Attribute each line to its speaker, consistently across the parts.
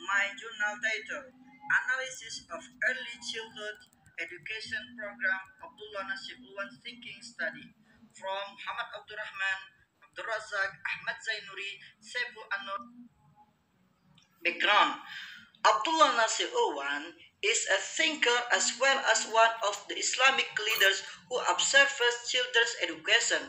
Speaker 1: my journal title, Analysis of Early Childhood Education Program Abdullah Nashih Ulwan Thinking Study from Muhammad Abdurrahman, Abdul Razak, Ahmad Zainuri, Saiful Anur. Background: Abdullah Nasir Ulwan is a thinker as well as one of the Islamic leaders who observes children's education,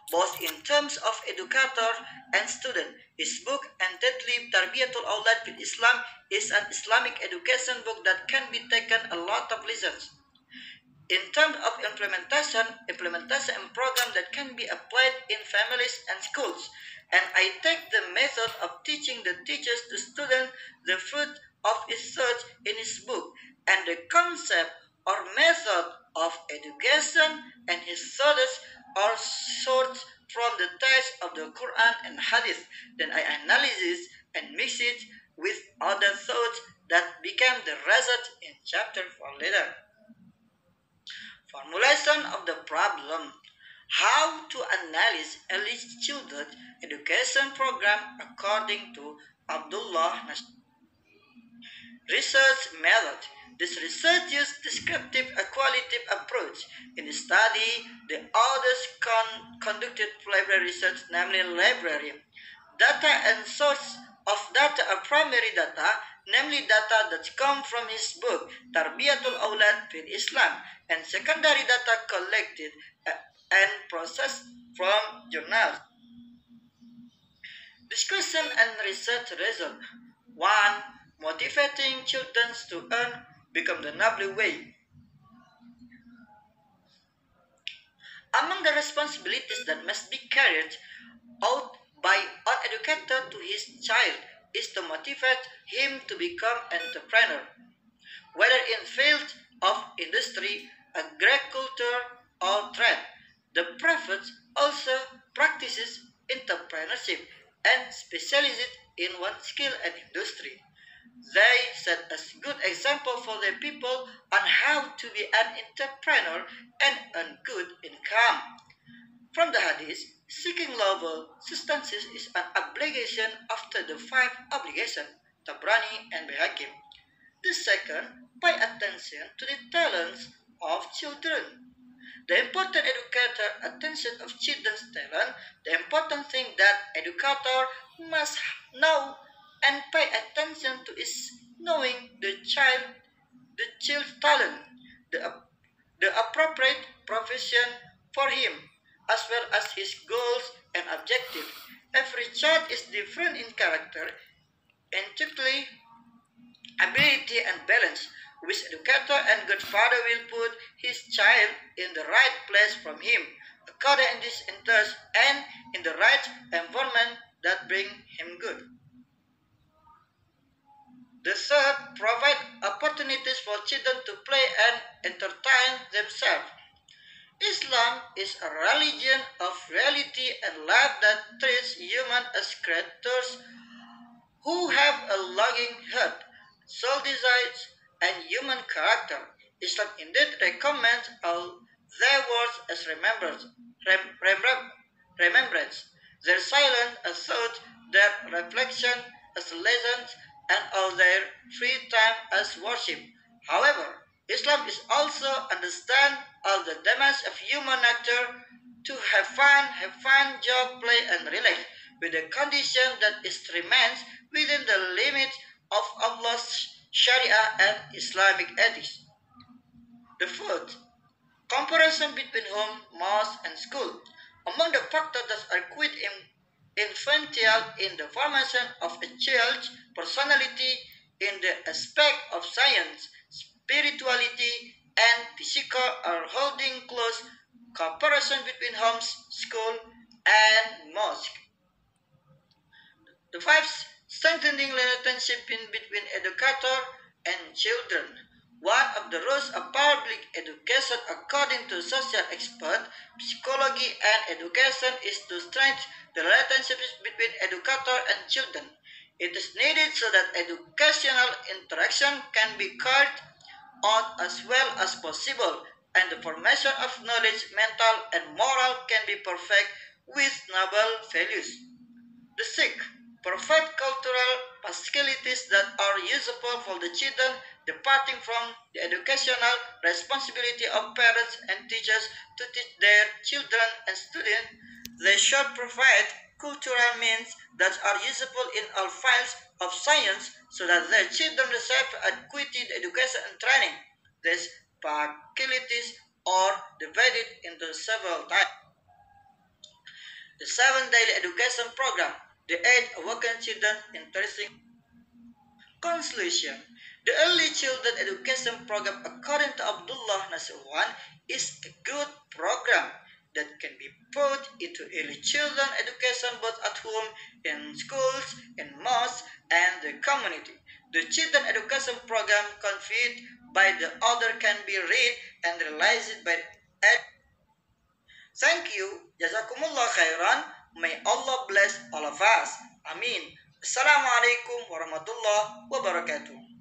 Speaker 1: both in terms of educator and student. His book entitled Tarbiyatul Awlad fil Islam is an Islamic education book that can be taken a lot of lessons. In terms of implementation and program that can be applied in families and schools. And I take the method of teaching the teachers to students the fruit of his search in his book and the concept or method of education and his thoughts are sourced from the text of the Quran and Hadith. Then I analyze and mix it with other thoughts that became the result in chapter 4 later. Formulation of the problem: how to analyze early childhood education program according to Abdullah Nashih. Research method: this research uses descriptive a qualitative approach. In the study, the authors conducted library research, namely library. Data and source of data are primary data, namely data that come from his book Tarbiyatul Awlad fil Islam, and secondary data collected and processed from journals. Discussion and research result. 1. Motivating children to earn become the noble way. Among the responsibilities that must be carried out by an educator to his child is to motivate him to become an entrepreneur, whether in field of industry, agriculture, or trade. The Prophet also practices entrepreneurship and specializes in one skill and industry. They set a good example for the people on how to be an entrepreneur and earn good income. From the Hadith, seeking lawful sustenance is an obligation after the 5 obligations, Tabrani and Behakim. The second, pay attention to the talents of children. The important educator attention of children's talent, the important thing that educator must know and pay attention to is knowing the child's talent, the appropriate profession for him, as well as his goals and objectives. Every child is different in character, intellectually, ability, and balance, which educator and good father will put his child in the right place from him, according to his interest and in the right environment that bring him good. The third, provide opportunities for children to play and entertain themselves. Islam is a religion of reality and life that treats humans as creatures who have a longing heart, soul desires, and human character. Islam indeed recommends all their words as remembrance, their silence as thought, their reflection as lessons, and all their free time as worship. However, Islam is also understand all the demands of human nature to have fun, joke, play, and relax, with the condition that it remains within the limits of Allah's Sharia and Islamic ethics. The fourth, comparison between home, mosque, and school. Among the factors that are quite influential in the formation of a child's personality in the aspect of science, spirituality, and physical are holding close comparison between homes, school, and mosque. The fifth, strengthening relationship between educator and children. One of the rules of public education according to social expert, psychology, and education is to strengthen the relationships between educator and children. It is needed so that educational interaction can be carried out as well as possible, and the formation of knowledge, mental, and moral can be perfect with noble values. The sixth, provide cultural facilities that are useful for the children, departing from the educational responsibility of parents and teachers to teach their children and students. They should provide cultural means that are useful in all fields of science so that their children receive adequate education and training. These faculties are divided into several types. The 7 daily education program, the 8 awakened children interesting consolation. The early children education program, according to Abdullah Nashih, is a good program that can be put into early children education both at home, in schools, in mosques, and the community. The children education program conceived by the author can be read and realized by Thank you. Jazakumullah khairan. May Allah bless all of us. Amin. Assalamualaikum warahmatullahi wabarakatuh.